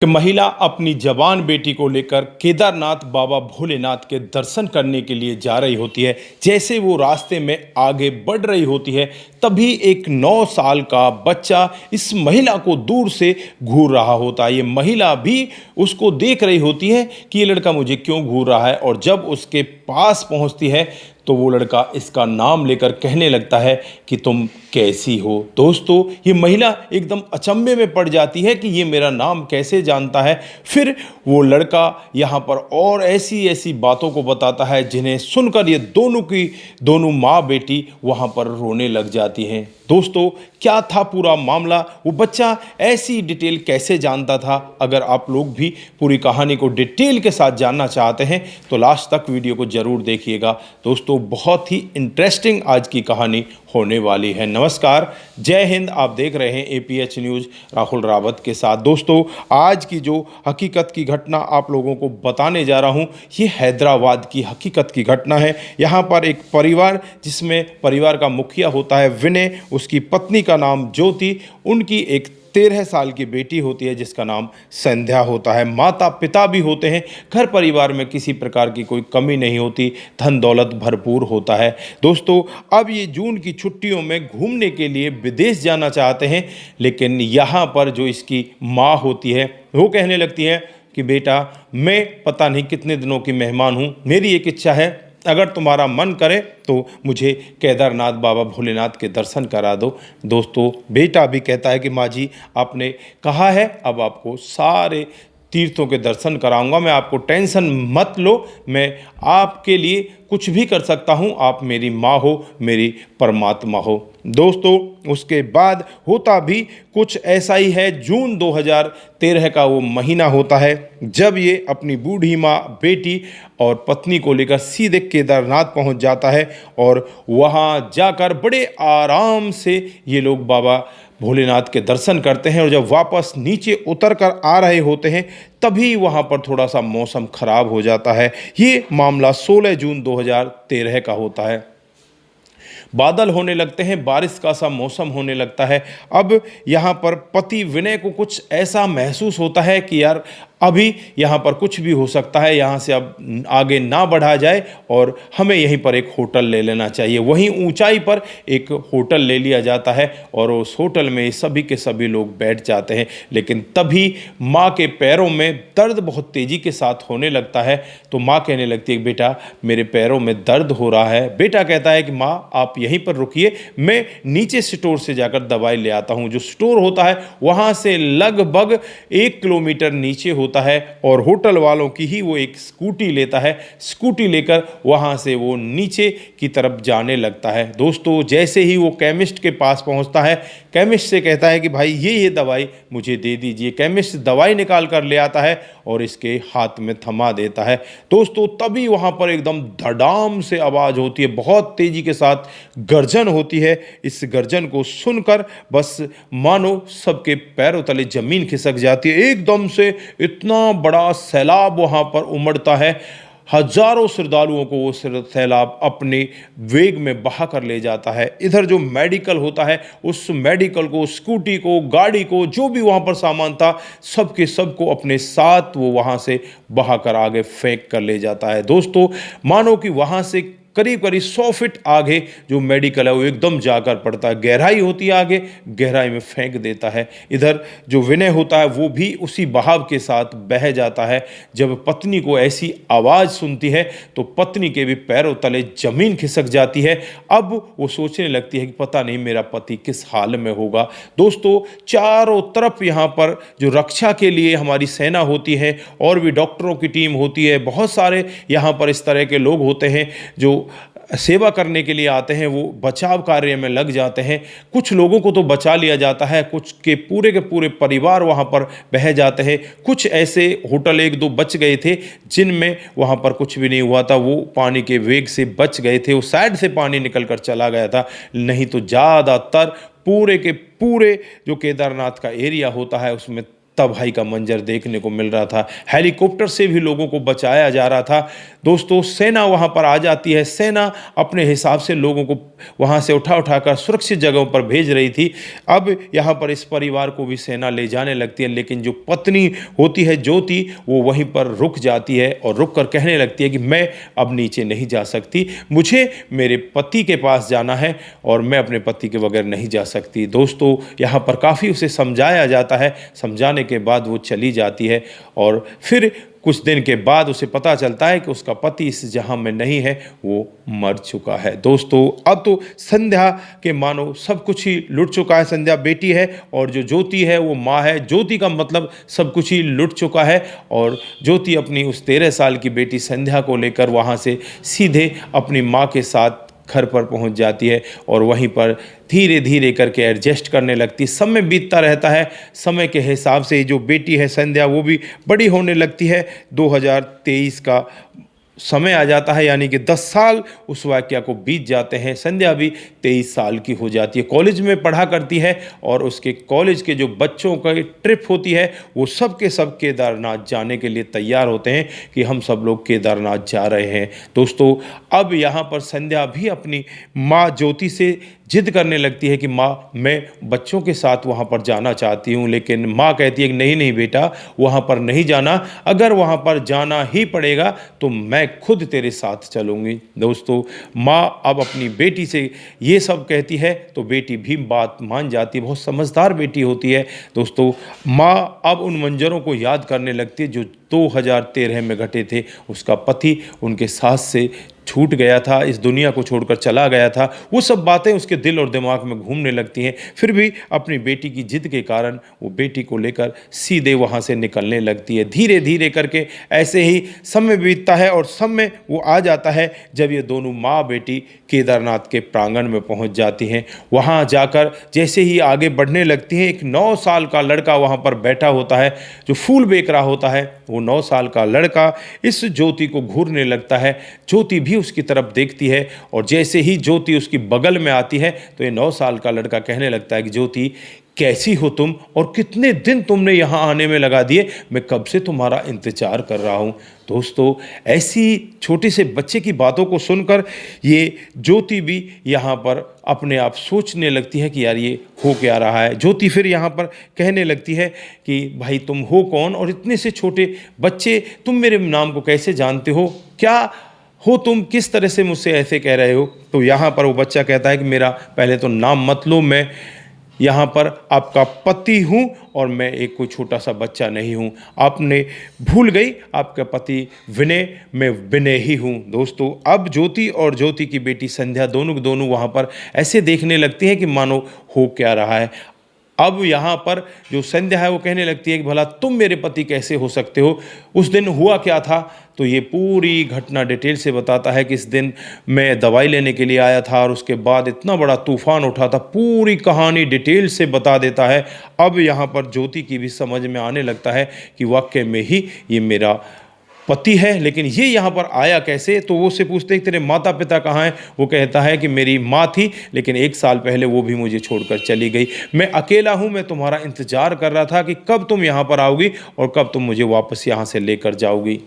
कि महिला अपनी जवान बेटी को लेकर केदारनाथ बाबा भोलेनाथ के दर्शन करने के लिए जा रही होती है। जैसे वो रास्ते में आगे बढ़ रही होती है, तभी एक 9 साल का बच्चा इस महिला को दूर से घूर रहा होता है। ये महिला भी उसको देख रही होती है कि ये लड़का मुझे क्यों घूर रहा है, और जब उसके पास पहुंचती है तो वो लड़का इसका नाम लेकर कहने लगता है कि तुम कैसी हो। दोस्तों, ये महिला एकदम अचंभे में पड़ जाती है कि ये मेरा नाम कैसे जानता है। फिर वो लड़का यहाँ पर और ऐसी ऐसी बातों को बताता है जिन्हें सुनकर ये दोनों की दोनों माँ बेटी वहाँ पर रोने लग जाती हैं। दोस्तों, क्या था पूरा मामला, वो बच्चा ऐसी डिटेल कैसे जानता था? अगर आप लोग भी पूरी कहानी को डिटेल के साथ जानना चाहते हैं तो लास्ट तक वीडियो को ज़रूर देखिएगा। दोस्तों, बहुत ही इंटरेस्टिंग आज की कहानी होने वाली है। नमस्कार, जय हिंद। आप देख रहे हैं APH न्यूज़ राहुल रावत के साथ। दोस्तों, आज की जो हकीकत की घटना आप लोगों को बताने जा रहा हूं, ये हैदराबाद की हकीकत की घटना है। यहाँ पर एक परिवार, जिसमें परिवार का मुखिया होता है विनय, उसकी पत्नी का नाम ज्योति, उनकी एक 13 साल की बेटी होती है जिसका नाम संध्या होता है। माता पिता भी होते हैं। घर परिवार में किसी प्रकार की कोई कमी नहीं होती, धन दौलत भरपूर होता है। दोस्तों, अब ये जून की छुट्टियों में घूमने के लिए विदेश जाना चाहते हैं, लेकिन यहाँ पर जो इसकी माँ होती है वो कहने लगती है कि बेटा, मैं पता नहीं कितने दिनों की मेहमान हूँ, मेरी एक इच्छा है, अगर तुम्हारा मन करे तो मुझे केदारनाथ बाबा भोलेनाथ के दर्शन करा दो। दोस्तों, बेटा भी कहता है कि माँ जी, आपने कहा है, अब आपको सारे तीर्थों के दर्शन कराऊंगा, मैं आपको टेंशन मत लो, मैं आपके लिए कुछ भी कर सकता हूँ, आप मेरी माँ हो, मेरी परमात्मा हो। दोस्तों, उसके बाद होता भी कुछ ऐसा ही है। जून 2013 का वो महीना होता है जब ये अपनी बूढ़ी माँ, बेटी और पत्नी को लेकर सीधे केदारनाथ पहुंच जाता है, और वहाँ जाकर बड़े आराम से ये लोग बाबा भोलेनाथ के दर्शन करते हैं। और जब वापस नीचे उतर कर आ रहे होते हैं, तभी वहाँ पर थोड़ा सा मौसम खराब हो जाता है। ये मामला 16 जून 2013 का होता है। बादल होने लगते हैं, बारिश का सा मौसम होने लगता है। अब यहाँ पर पति विनय को कुछ ऐसा महसूस होता है कि यार, अभी यहाँ पर कुछ भी हो सकता है, यहाँ से अब आगे ना बढ़ा जाए और हमें यहीं पर एक होटल ले लेना चाहिए। वहीं ऊंचाई पर एक होटल ले लिया जाता है और उस होटल में सभी के सभी लोग बैठ जाते हैं। लेकिन तभी माँ के पैरों में दर्द बहुत तेज़ी के साथ होने लगता है। तो माँ कहने लगती है, बेटा, मेरे पैरों में दर्द हो रहा है। बेटा कहता है कि माँ, आप यहीं पर रुकिए, मैं नीचे स्टोर से जाकर दवाई ले आता हूँ। जो स्टोर होता है वहाँ से लगभग 1 किलोमीटर नीचे होता है, और होटल वालों की ही वो एक स्कूटी लेता है। स्कूटी लेकर वहाँ से वो नीचे की तरफ जाने लगता है। दोस्तों, जैसे ही वो केमिस्ट के पास पहुँचता है, केमिस्ट से कहता है कि भाई, ये दवाई मुझे दे दीजिए। केमिस्ट दवाई निकाल कर ले आता है और इसके हाथ में थमा देता है। दोस्तों, तभी वहाँ पर एकदम धड़ाम से आवाज़ होती है, बहुत तेज़ी के साथ गर्जन होती है। इस गर्जन को सुनकर बस मानो सबके पैरों तले ज़मीन खिसक जाती है। एकदम से इतना बड़ा सैलाब वहाँ पर उमड़ता है, हजारों श्रद्धालुओं को वो सैलाब अपने वेग में बहा कर ले जाता है। इधर जो मेडिकल होता है, उस मेडिकल को, स्कूटी को, गाड़ी को, जो भी वहाँ पर सामान था, सबके सबको अपने साथ वो वहाँ से बहा कर आगे फेंक कर ले जाता है। दोस्तों, मानो कि वहाँ से करीब करीब 100 फीट आगे जो मेडिकल है वो एकदम जाकर पड़ता है। गहराई होती है आगे, गहराई में फेंक देता है। इधर जो विनय होता है वो भी उसी बहाव के साथ बह जाता है। जब पत्नी को ऐसी आवाज़ सुनती है तो पत्नी के भी पैरों तले ज़मीन खिसक जाती है। अब वो सोचने लगती है कि पता नहीं मेरा पति किस हाल में होगा। दोस्तों, चारों तरफ यहाँ पर जो रक्षा के लिए हमारी सेना होती है, और भी डॉक्टरों की टीम होती है, बहुत सारे यहाँ पर इस तरह के लोग होते हैं जो सेवा करने के लिए आते हैं, वो बचाव कार्य में लग जाते हैं। कुछ लोगों को तो बचा लिया जाता है, कुछ के पूरे परिवार वहाँ पर बह जाते हैं। कुछ ऐसे होटल 1-2 बच गए थे जिनमें वहाँ पर कुछ भी नहीं हुआ था, वो पानी के वेग से बच गए थे, वो साइड से पानी निकल कर चला गया था। नहीं तो ज़्यादातर पूरे के पूरे जो केदारनाथ का एरिया होता है उसमें तबाही का मंजर देखने को मिल रहा था। हेलीकॉप्टर से भी लोगों को बचाया जा रहा था। दोस्तों, सेना वहाँ पर आ जाती है। सेना अपने हिसाब से लोगों को वहाँ से उठाकर सुरक्षित जगहों पर भेज रही थी। अब यहाँ पर इस परिवार को भी सेना ले जाने लगती है, लेकिन जो पत्नी होती है ज्योति, वो वहीं पर रुक जाती है और रुक कर कहने लगती है कि मैं अब नीचे नहीं जा सकती, मुझे मेरे पति के पास जाना है और मैं अपने पति के बगैर नहीं जा सकती। दोस्तों, यहाँ पर काफ़ी उसे समझाया जाता है। समझाने के बाद वो चली जाती है और फिर कुछ दिन के बाद उसे पता चलता है कि उसका पति इस जहां में नहीं है, वो मर चुका है। दोस्तों, अब तो संध्या के मानो सब कुछ ही लुट चुका है। संध्या बेटी है और जो ज्योति है वो माँ है। ज्योति का मतलब सब कुछ ही लुट चुका है और ज्योति अपनी उस 13 साल की बेटी संध्या को लेकर वहां से सीधे अपनी माँ के साथ घर पर पहुंच जाती है और वहीं पर धीरे धीरे करके एडजस्ट करने लगती। समय बीतता रहता है। समय के हिसाब से जो बेटी है संध्या, वो भी बड़ी होने लगती है। 2023 का समय आ जाता है, यानी कि 10 साल उस वाक़या को बीत जाते हैं। संध्या भी 23 साल की हो जाती है। कॉलेज में पढ़ा करती है और उसके कॉलेज के जो बच्चों का ट्रिप होती है, वो सब के सब केदारनाथ जाने के लिए तैयार होते हैं कि हम सब लोग केदारनाथ जा रहे हैं। दोस्तों, अब यहाँ पर संध्या भी अपनी माँ ज्योति से जिद करने लगती है कि माँ, मैं बच्चों के साथ वहाँ पर जाना चाहती हूँ। लेकिन माँ कहती है कि नहीं नहीं बेटा, वहाँ पर नहीं जाना। अगर वहाँ पर जाना ही पड़ेगा तो मैं खुद तेरे साथ चलूँगी। दोस्तों, माँ अब अपनी बेटी से ये सब कहती है तो बेटी भी बात मान जाती है। बहुत समझदार बेटी होती है। दोस्तों, माँ अब उन मंजरों को याद करने लगती है जो 2013 में घटे थे। उसका पति उनके साथ से छूट गया था, इस दुनिया को छोड़कर चला गया था। वो सब बातें उसके दिल और दिमाग में घूमने लगती हैं। फिर भी अपनी बेटी की जिद के कारण वो बेटी को लेकर सीधे वहाँ से निकलने लगती है। धीरे धीरे करके ऐसे ही समय बीतता है और समय वो आ जाता है जब ये दोनों माँ बेटी केदारनाथ के प्रांगण में पहुँच जाती हैं। वहाँ जाकर जैसे ही आगे बढ़ने लगती हैं, एक 9 साल का लड़का वहाँ पर बैठा होता है जो फूल बेच रहा होता है। वो 9 साल का लड़का इस ज्योति को घूरने लगता है। ज्योति भी उसकी तरफ देखती है और जैसे ही ज्योति उसकी बगल में आती है तो ये 9 साल का लड़का कहने लगता है कि ज्योति, कैसी हो तुम और कितने दिन तुमने यहाँ आने में लगा दिए, मैं कब से तुम्हारा इंतजार कर रहा हूँ। दोस्तों, ऐसी छोटे से बच्चे की बातों को सुनकर ये ज्योति भी यहाँ पर अपने आप सोचने लगती है कि यार ये हो क्या रहा है। ज्योति फिर यहाँ पर कहने लगती है कि भाई तुम हो कौन और इतने से छोटे बच्चे तुम मेरे नाम को कैसे जानते हो, क्या हो तुम, किस तरह से मुझसे ऐसे कह रहे हो। तो यहाँ पर वो बच्चा कहता है कि मेरा पहले तो नाम मत लो, मैं यहाँ पर आपका पति हूँ और मैं एक कोई छोटा सा बच्चा नहीं हूँ। आपने भूल गई, आपका पति विनय, मैं विनय ही हूँ। दोस्तों, अब ज्योति और ज्योति की बेटी संध्या दोनों के दोनों वहाँ पर ऐसे देखने लगती हैं कि मानो हो क्या रहा है। अब यहाँ पर जो संध्या है वो कहने लगती है कि भला तुम मेरे पति कैसे हो सकते हो, उस दिन हुआ क्या था। तो ये पूरी घटना डिटेल से बताता है कि इस दिन मैं दवाई लेने के लिए आया था और उसके बाद इतना बड़ा तूफान उठा था। पूरी कहानी डिटेल से बता देता है। अब यहाँ पर ज्योति की भी समझ में आने लगता है कि वाकई में ही ये मेरा पति है, लेकिन ये यहाँ पर आया कैसे। तो वो उससे पूछते हैं तेरे माता पिता कहाँ हैं। वो कहता है कि मेरी माँ थी, लेकिन 1 साल पहले वो भी मुझे छोड़कर चली गई। मैं अकेला हूँ, मैं तुम्हारा इंतजार कर रहा था कि कब तुम यहाँ पर आओगी और कब तुम मुझे वापस यहाँ से लेकर जाओगी।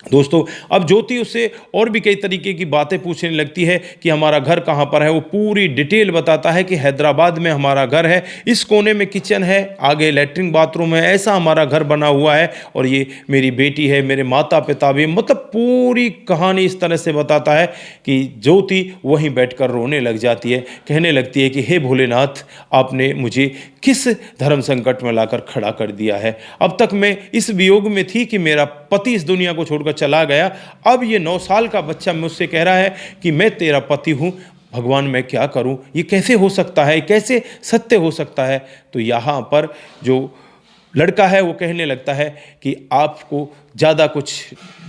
दोस्तों, अब ज्योति उससे और भी कई तरीके की बातें पूछने लगती है कि हमारा घर कहाँ पर है। वो पूरी डिटेल बताता है कि हैदराबाद में हमारा घर है, इस कोने में किचन है, आगे लैट्रिन बाथरूम है, ऐसा हमारा घर बना हुआ है और ये मेरी बेटी है, मेरे माता पिता भी। मतलब पूरी कहानी इस तरह से बताता है कि ज्योति वहीं बैठकर रोने लग जाती है। कहने लगती है कि हे भोलेनाथ, आपने मुझे किस धर्म संकट में लाकर खड़ा कर दिया है। अब तक मैं इस वियोग में थी कि मेरा पति इस दुनिया को छोड़कर चला गया। अब ये 9 साल का बच्चा मुझसे कह रहा है कि मैं तेरा पति हूँ। भगवान, मैं क्या करूँ, ये कैसे हो सकता है, कैसे सत्य हो सकता है। तो यहाँ पर जो लड़का है वो कहने लगता है कि आपको ज़्यादा कुछ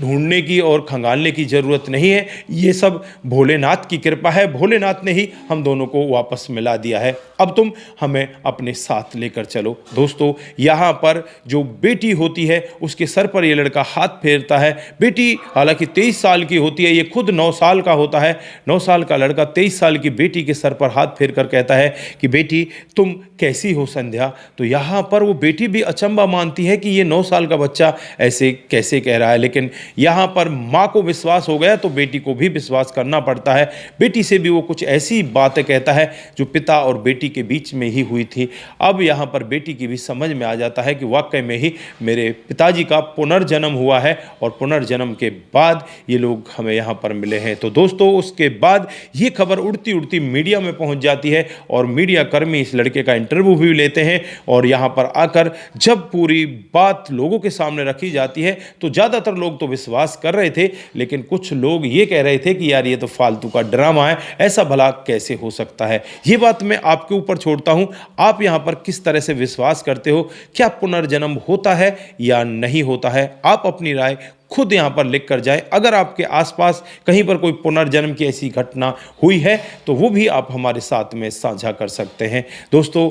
ढूंढने की और खंगालने की ज़रूरत नहीं है, ये सब भोलेनाथ की कृपा है। भोलेनाथ ने ही हम दोनों को वापस मिला दिया है। अब तुम हमें अपने साथ लेकर चलो। दोस्तों, यहाँ पर जो बेटी होती है उसके सर पर ये लड़का हाथ फेरता है। बेटी हालांकि 23 साल की होती है, ये खुद 9 साल का होता है। 9 साल का लड़का 23 साल की बेटी के सर पर हाथ फेर कर कहता है कि बेटी तुम कैसी हो संध्या। तो यहाँ पर वो बेटी भी अचंभा मानती है कि ये 9 साल का बच्चा ऐसे कैसे कह रहा है। लेकिन यहाँ पर माँ को विश्वास हो गया तो बेटी को भी विश्वास करना पड़ता है। बेटी से भी वो कुछ ऐसी बातें कहता है जो पिता और बेटी के बीच में ही हुई थी। अब यहाँ पर बेटी की भी समझ में आ जाता है कि वाकई में ही मेरे पिताजी का पुनर्जन्म हुआ है और पुनर्जन्म के बाद ये लोग हमें यहाँ पर मिले हैं। तो दोस्तों, उसके बाद ये खबर उड़ती उड़ती मीडिया में पहुँच जाती है और मीडिया कर्मी इस लड़के का इंटरव्यू भी लेते हैं। और यहाँ पर आकर जब पूरी बात लोगों के सामने रखी जाती है तो ज़्यादातर लोग तो विश्वास कर रहे थे, लेकिन कुछ लोग ये कह रहे थे कि यार ये तो फालतू का ड्रामा है, ऐसा भला कैसे हो सकता है। ये बात मैं आपके ऊपर छोड़ता हूं, आप यहां पर किस तरह से विश्वास करते हो? क्या पुनर्जन्म होता है या नहीं होता है? आप अपनी राय खुद यहां पर लिख कर जाएं। अगर आपके आसपास कहीं पर कोई पुनर्जन्म की ऐसी घटना हुई है तो वो भी आप हमारे साथ में साझा कर सकते हैं। दोस्तों,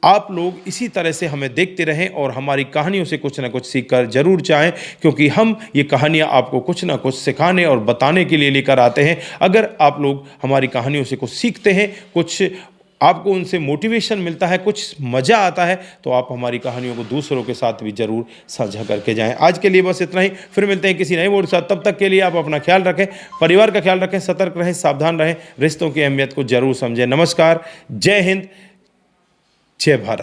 आप लोग इसी तरह से हमें देखते रहें और हमारी कहानियों से कुछ ना कुछ सीख कर जरूर चाहें, क्योंकि हम ये कहानियाँ आपको कुछ ना कुछ सिखाने और बताने के लिए लेकर आते हैं। अगर आप लोग हमारी कहानियों से कुछ सीखते हैं, कुछ आपको उनसे मोटिवेशन मिलता है, कुछ मज़ा आता है, तो आप हमारी कहानियों को दूसरों के साथ भी ज़रूर साझा करके जाएं। आज के लिए बस इतना ही, फिर मिलते हैं किसी नए मोड़ के साथ। तब तक के लिए आप अपना ख्याल रखें, परिवार का ख्याल रखें, सतर्क रहें, सावधान रहें, रिश्तों की अहमियत को जरूर समझें। नमस्कार, जय हिंद, जय भारत।